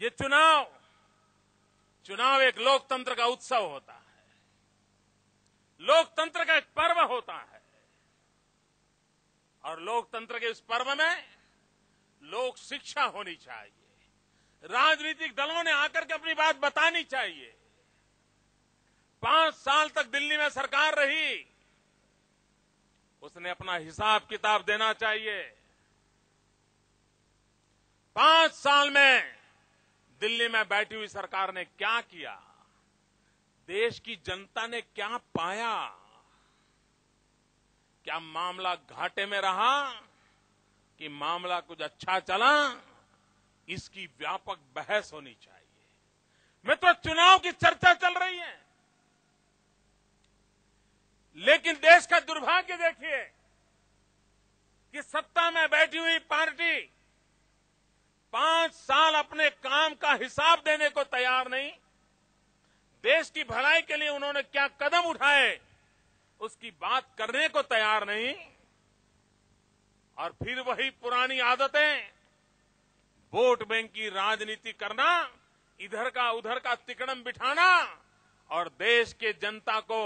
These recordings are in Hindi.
ये चुनाव एक लोकतंत्र का उत्सव होता है, लोकतंत्र का एक पर्व होता है। और लोकतंत्र के इस पर्व में लोक शिक्षा होनी चाहिए। राजनीतिक दलों ने आकर के अपनी बात बतानी चाहिए। 5 साल तक दिल्ली में सरकार रही, उसने अपना हिसाब किताब देना चाहिए। 5 साल में दिल्ली में बैठी हुई सरकार ने क्या किया, देश की जनता ने क्या पाया, क्या मामला घाटे में रहा कि मामला कुछ अच्छा चला, इसकी व्यापक बहस होनी चाहिए। मित्रों, चुनाव की चर्चा चल रही है, लेकिन देश का दुर्भाग्य देखिए कि सत्ता में बैठी हुई पार्टी 5 साल अपने काम का हिसाब देने को तैयार नहीं। देश की भलाई के लिए उन्होंने क्या कदम उठाए, उसकी बात करने को तैयार नहीं। और फिर वही पुरानी आदतें, वोट बैंक की राजनीति करना, इधर का उधर का तिकड़म बिठाना और देश के जनता को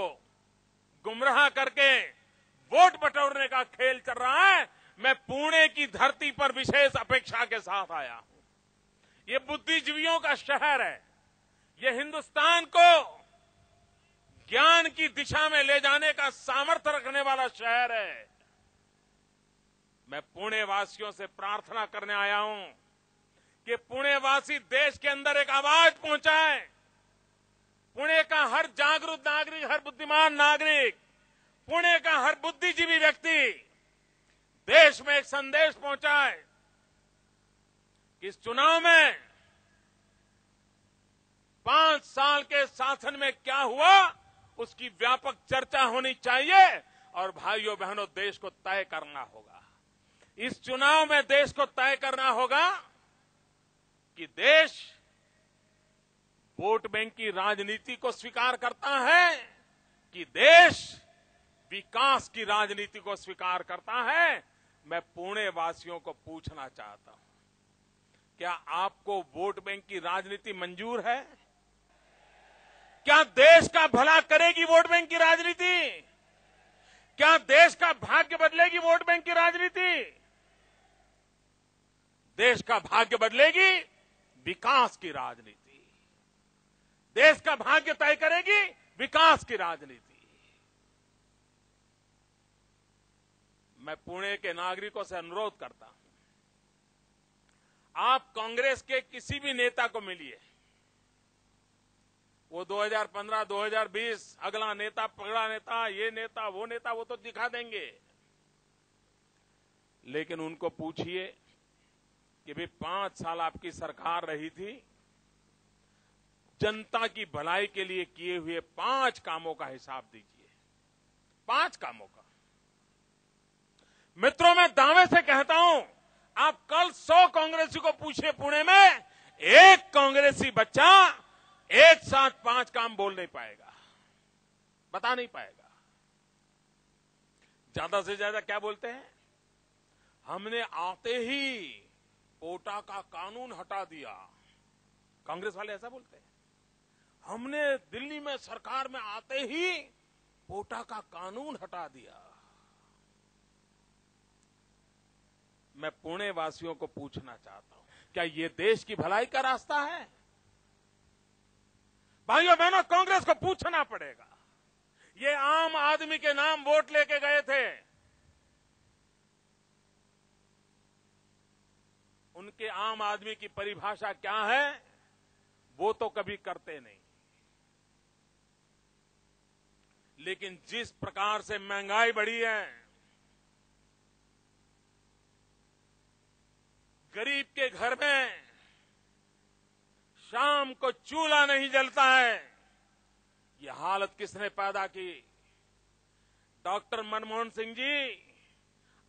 गुमराह करके वोट बटोरने का खेल चल रहा है। मैं पुणे की धरती पर विशेष अपेक्षा के साथ आया हूं। ये बुद्धिजीवियों का शहर है, ये हिंदुस्तान को ज्ञान की दिशा में ले जाने का सामर्थ्य रखने वाला शहर है। मैं पुणे वासियों से प्रार्थना करने आया हूं कि पुणे वासी देश के अंदर एक आवाज पहुंचाए। पुणे का हर जागरूक नागरिक, हर बुद्धिमान नागरिक, पुणे का हर बुद्धिजीवी व्यक्ति देश में एक संदेश पहुंचाए कि इस चुनाव में 5 साल के शासन में क्या हुआ, उसकी व्यापक चर्चा होनी चाहिए। और भाइयों बहनों, देश को तय करना होगा, इस चुनाव में देश को तय करना होगा कि देश वोट बैंक की राजनीति को स्वीकार करता है कि देश विकास की राजनीति को स्वीकार करता है। मैं पुणे वासियों को पूछना चाहता हूं, क्या आपको वोट बैंक की राजनीति मंजूर है? क्या देश का भला करेगी वोट बैंक की राजनीति? क्या देश का भाग्य बदलेगी वोट बैंक की राजनीति? देश का भाग्य बदलेगी विकास की राजनीति। देश का भाग्य तय करेगी विकास की राजनीति। मैं पुणे के नागरिकों से अनुरोध करता हूं, आप कांग्रेस के किसी भी नेता को मिलिए, वो 2015, 2020 अगला नेता, पगड़ा नेता, ये नेता, वो तो दिखा देंगे। लेकिन उनको पूछिए कि भाई 5 साल आपकी सरकार रही थी, जनता की भलाई के लिए किए हुए 5 कामों का हिसाब दीजिए। 5 कामों का। मित्रों, मैं दावे से कहता हूं, आप कल 100 कांग्रेसी को पूछिए पुणे में, एक कांग्रेसी बच्चा एक साथ 5 काम बोल नहीं पाएगा, बता नहीं पाएगा। ज्यादा से ज्यादा क्या बोलते हैं, हमने आते ही कोटा का कानून हटा दिया। कांग्रेस वाले ऐसा बोलते हैं, हमने दिल्ली में सरकार में आते ही कोटा का कानून हटा दिया। मैं पुणे वासियों को पूछना चाहता हूं, क्या ये देश की भलाई का रास्ता है? भाइयों बहनों, कांग्रेस को पूछना पड़ेगा। ये आम आदमी के नाम वोट लेके गए थे, उनके आम आदमी की परिभाषा क्या है, वो तो कभी करते नहीं। लेकिन जिस प्रकार से महंगाई बढ़ी है, गरीब के घर में शाम को चूल्हा नहीं जलता है, ये हालत किसने पैदा की? डॉक्टर मनमोहन सिंह जी,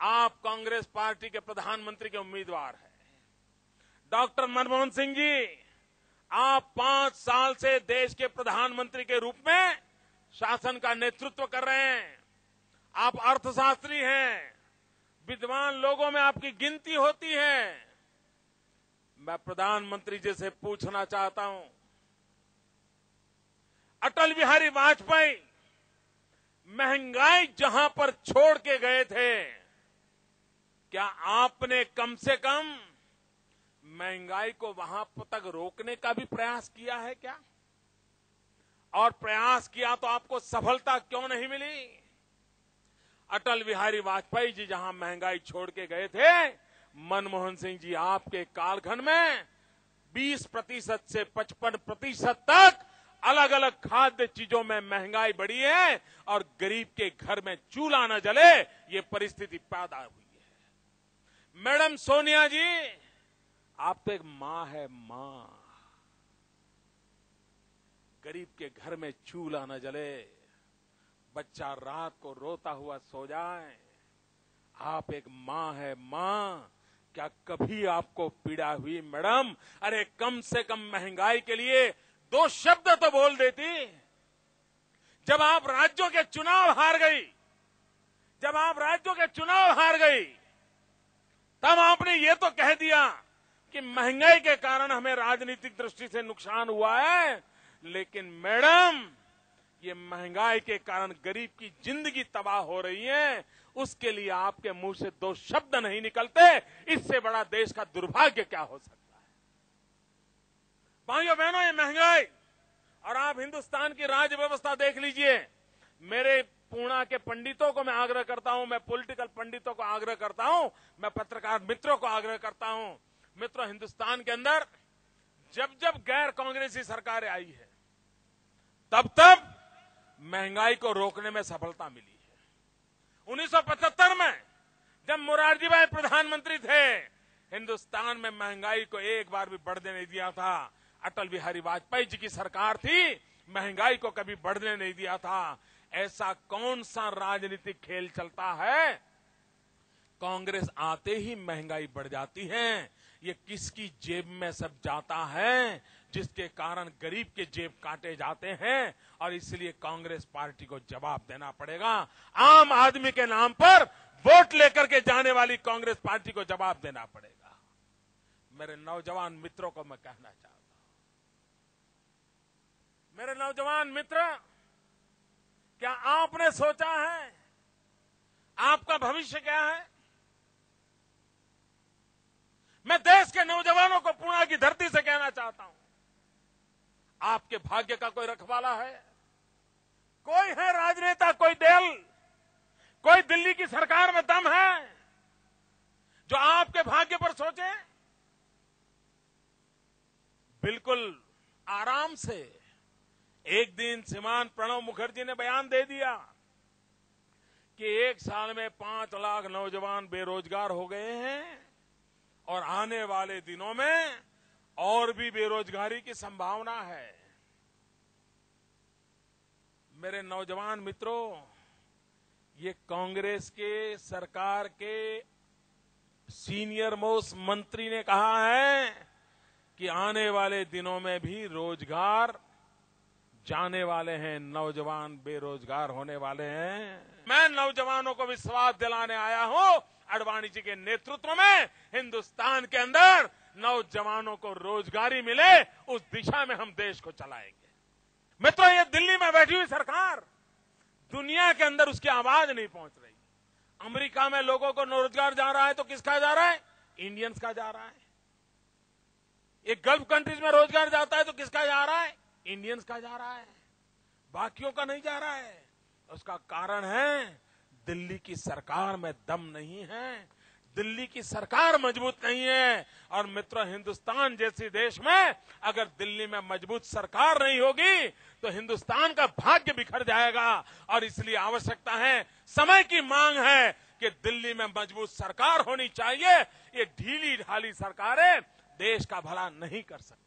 आप कांग्रेस पार्टी के प्रधानमंत्री के उम्मीदवार हैं। डॉक्टर मनमोहन सिंह जी, आप 5 साल से देश के प्रधानमंत्री के रूप में शासन का नेतृत्व कर रहे हैं। आप अर्थशास्त्री हैं, विद्वान लोगों में आपकी गिनती होती है। मैं प्रधानमंत्री जी से पूछना चाहता हूं, अटल बिहारी वाजपेयी महंगाई जहां पर छोड़ के गए थे, क्या आपने कम से कम महंगाई को वहां तक रोकने का भी प्रयास किया है क्या? और प्रयास किया तो आपको सफलता क्यों नहीं मिली? अटल बिहारी वाजपेयी जी जहां महंगाई छोड़ के गए थे, मनमोहन सिंह जी आपके कालखंड में 20% से 55% तक अलग अलग खाद्य चीजों में महंगाई बढ़ी है और गरीब के घर में चूल्हा न जले, ये परिस्थिति पैदा हुई है। मैडम सोनिया जी, आप तो एक मां है, मां। गरीब के घर में चूल्हा न जले, बच्चा रात को रोता हुआ सो जाए, आप एक मां है, मां। क्या कभी आपको पीड़ा हुई मैडम? अरे कम से कम महंगाई के लिए 2 शब्द तो बोल देती। जब आप राज्यों के चुनाव हार गई, तब आपने ये तो कह दिया कि महंगाई के कारण हमें राजनीतिक दृष्टि से नुकसान हुआ है, लेकिन मैडम ये महंगाई के कारण गरीब की जिंदगी तबाह हो रही है, उसके लिए आपके मुंह से 2 शब्द नहीं निकलते। इससे बड़ा देश का दुर्भाग्य क्या हो सकता है? भाइयों बहनों, ये महंगाई, और आप हिंदुस्तान की राज्य व्यवस्था देख लीजिए। मेरे पूना के पंडितों को मैं आग्रह करता हूं, मैं पॉलिटिकल पंडितों को आग्रह करता हूं, मैं पत्रकार मित्रों को आग्रह करता हूं, मित्रों, हिंदुस्तान के अंदर जब जब गैर कांग्रेसी सरकारें आई है, तब महंगाई को रोकने में सफलता मिली है। 1975 में जब मोरारजी भाई प्रधानमंत्री थे, हिंदुस्तान में महंगाई को एक बार भी बढ़ने नहीं दिया था। अटल बिहारी वाजपेयी जी की सरकार थी, महंगाई को कभी बढ़ने नहीं दिया था। ऐसा कौन सा राजनीतिक खेल चलता है? कांग्रेस आते ही महंगाई बढ़ जाती है। ये किसकी जेब में सब जाता है, जिसके कारण गरीब के जेब काटे जाते हैं, और इसलिए कांग्रेस पार्टी को जवाब देना पड़ेगा। आम आदमी के नाम पर वोट लेकर के जाने वाली कांग्रेस पार्टी को जवाब देना पड़ेगा। मेरे नौजवान मित्रों को मैं कहना चाहता हूं, मेरे नौजवान मित्र, क्या आपने सोचा है आपका भविष्य क्या है? मैं देश के नौजवानों को पूना की धरती से कहना चाहता हूं, आपके भाग्य का कोई रखवाला है? कोई है राजनेता, कोई दिल्ली की सरकार में दम है जो आपके भाग्य पर सोचे? बिल्कुल आराम से एक दिन श्रीमान प्रणब मुखर्जी ने बयान दे दिया कि 1 साल में 5 लाख नौजवान बेरोजगार हो गए हैं और आने वाले दिनों में और भी बेरोजगारी की संभावना है। मेरे नौजवान मित्रों, ये कांग्रेस के सरकार के सीनियर मोस्ट मंत्री ने कहा है कि आने वाले दिनों में भी रोजगार जाने वाले हैं, नौजवान बेरोजगार होने वाले हैं। मैं नौजवानों को विश्वास दिलाने आया हूं, आडवाणी जी के नेतृत्व में हिंदुस्तान के अंदर नौजवानों को रोजगारी मिले, उस दिशा में हम देश को चलाएंगे। मित्रों, ये दिल्ली में बैठी हुई सरकार दुनिया के अंदर उसकी आवाज नहीं पहुंच रही। अमेरिका में लोगों को रोजगार जा रहा है तो किसका जा रहा है? इंडियंस का जा रहा है। एक गल्फ कंट्रीज में रोजगार जाता है तो किसका जा रहा है? इंडियंस का जा रहा है, बाकियों का नहीं जा रहा है। उसका कारण है दिल्ली की सरकार में दम नहीं है, दिल्ली की सरकार मजबूत नहीं है। और मित्रों, हिंदुस्तान जैसे देश में अगर दिल्ली में मजबूत सरकार नहीं होगी तो हिंदुस्तान का भाग्य बिखर जाएगा। और इसलिए आवश्यकता है, समय की मांग है कि दिल्ली में मजबूत सरकार होनी चाहिए। ये ढीली ढाली सरकारें देश का भला नहीं कर सकती।